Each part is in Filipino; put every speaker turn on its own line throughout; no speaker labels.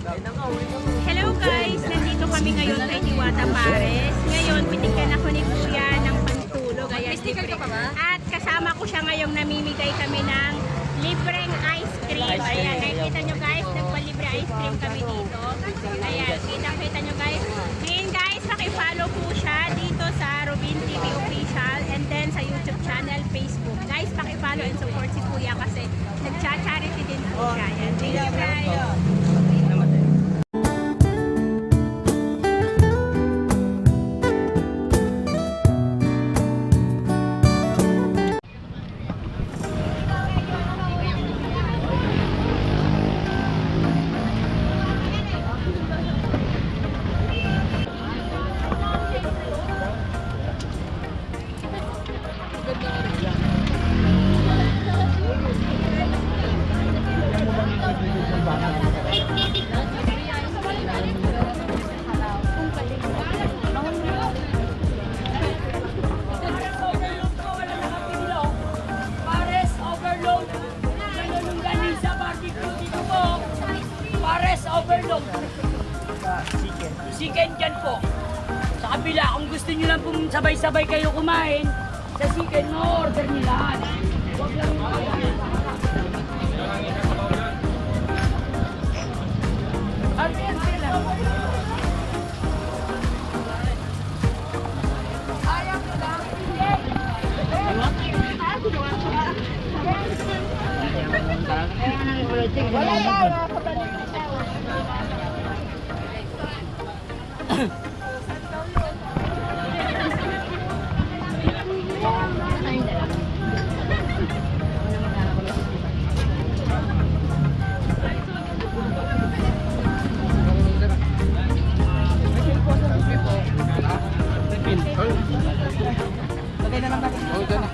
Hello guys! Nandito kami ngayon kay Diwata Pares. Ngayon, pitigyan ako ni Kuya ng pantulog. Ayan, libre. At kasama ko siya ngayong namimigay kami ng libreng ice cream. Ayan, nakikita nyo guys, nagpalibre ice cream kami dito. Ayan, kita nyo guys. Ngayon guys, pakifollow po siya dito sa Robin TV Official and then sa YouTube channel, Facebook. Guys, pakifollow and support si Kuya kasi nagcha-charity din po siya. Ayan, thank you guys.
Overload. Chicken dyan po. Sa kabila, kung gusto nyo lang pong sabay-sabay kayo kumain, sa chicken mo, order nyo lahat. Huwag lang yung yan sila. Ayaw ko lang. Wala lang.
Lagay na lang natin. Oo, dyan na.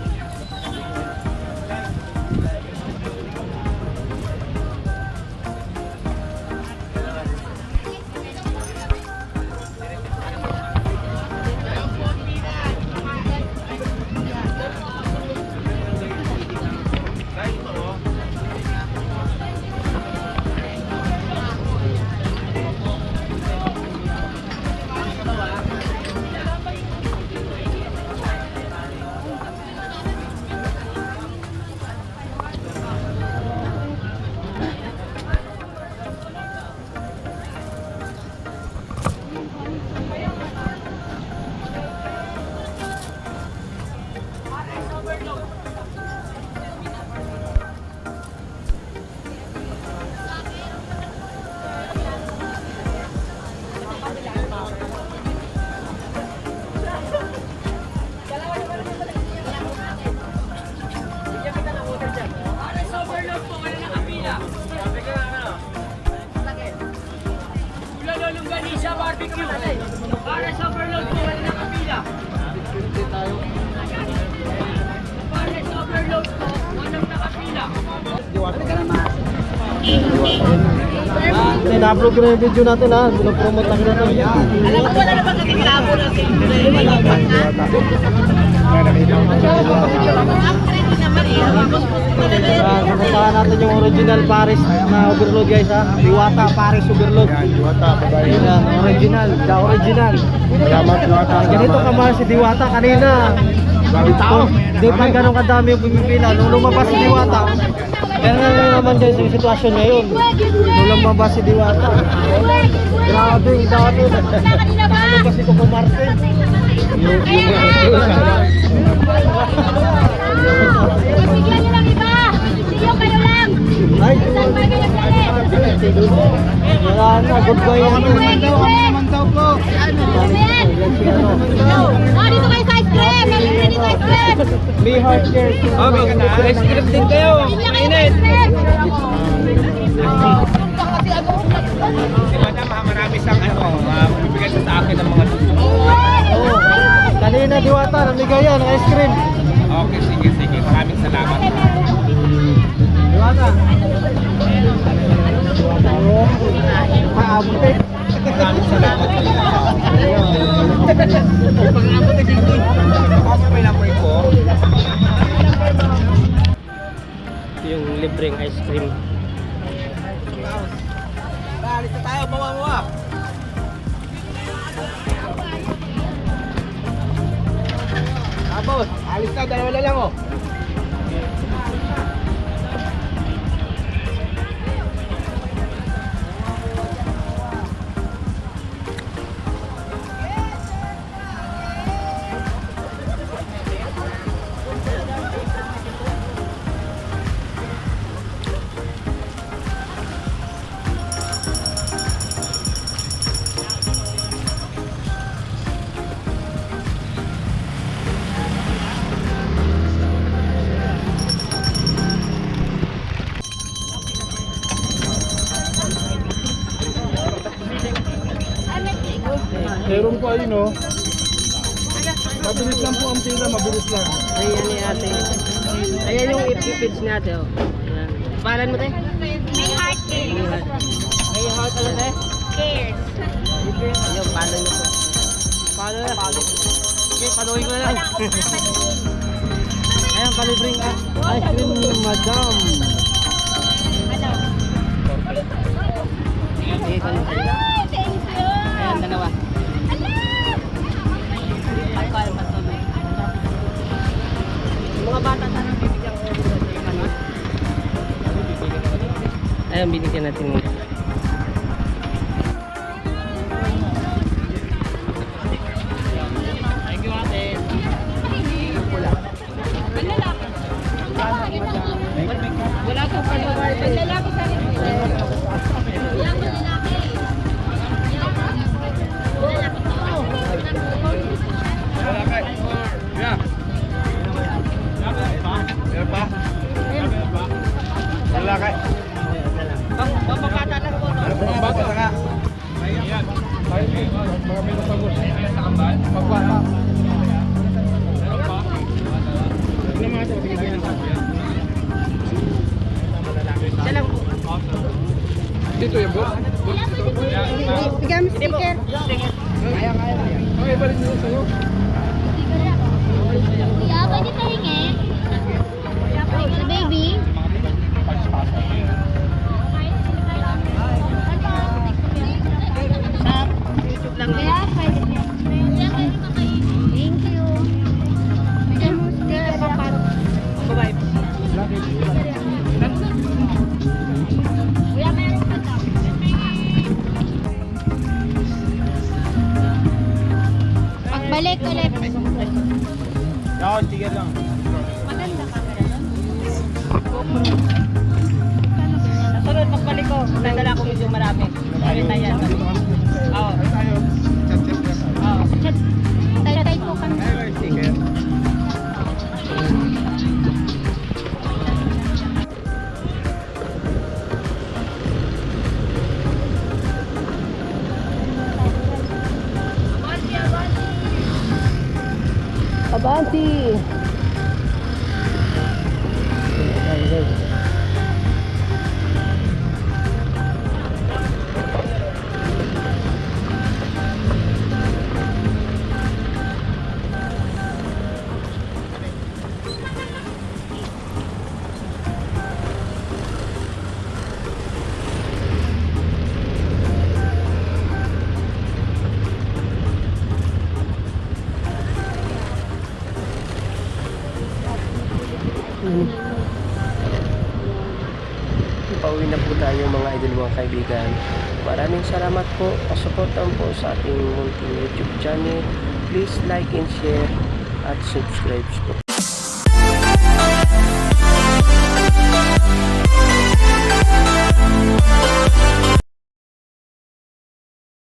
Sa barbecue. Para sa overload po, wala na kapila. Para sa overload po, walang nakapila.
Na-upload ko na yung video natin ha. Pinopromote natin natin.
Alam ko wala na bang nagkakilabo na sa
Sasapahan natin yung original Paris na overload guys ha. Diwata Paris overload. Diwata, babae. Original, the original. Salamat Diwata. Ganito kamahal si Diwata kanina. Grabe tao. Di pa ganun kadami yung pumipila. Nung lumabas si Diwata. Pero nga naman guys yung sitwasyon ngayon. Nung lumabas si Diwata. Grabe yung dami. Ano ba si Coco Martin?
Bigyan nyo lang iba! Siyo kayo lang!
Ay,
Saan ba kayo galit?
wala na, goodbye yan.
Mantaw po! Oh, dito kayo sa ice cream! Nalibre dito ice cream!
May heart care.
Ice cream din kayo.
Mainit!
Si Madam, marami siyang bibigyan siya sa akin ng mga gusto.
Oo. Kanina Diwata, namigay yan ng ice cream.
Okay, sige. Maraming salamat.
Diwata. Paabot.
Maraming salamat. Pag-abot na dito. Ako may number ko.
Yung libreng ice cream.
alis na tayo. Bawa. Tapos, alis na. Dalawa na lang, oh.
Meron po ayun, no? Mabilis lang po ang pila, mabilis lang.
Ayan ni ate. Ayan yung ipipits natin, oh. Ayan. Palan mo, te?
May heart cares.
May heart ano, te?
Cares.
Ayun, palan mo po. Palan na. Okay, paluhin ko na lang. Ayan, palibring ice cream, madam.
Ano?
Okay, palibring.
Ay, thank you.
Ayan, dalawa. Mga bata sana bibigyan ko ano? Ayun, binigyan natin mo. Thank you, ate. Wala kang paliwar.
Lalaki sa rin. Yan ko lalaki.
Yeah. Meron pa? Wala ka.
Pagpapakata lang po.
Mga bata na nga. Ayan. Mga meron pa gusto. Pagwata.
Isa lang po.
Dito yung boss.
Bigyan mo sticker.
Okay, balik nyo sa'yo.
Kuya, pwede pahingin? Baby?
YouTube lang.
Kaya pwede. Thank you. Bigyan mo sticker.
Bye-bye.
Kuya, meron pa daw. Pagbalik ulit.
Ako, sticker lang.
Maganda camera doon.
Sunod, pagbalik ko. Nadala ko medyo marami. Ayun na yan. Oo. Oo.
Tay-tay po kami.
Ayun, sticker.
Abanti! Pauwi na po tayo mga idol, mga kaibigan. Maraming salamat po. Pasuportan po sa ating munting YouTube channel. Please like and share at subscribe po.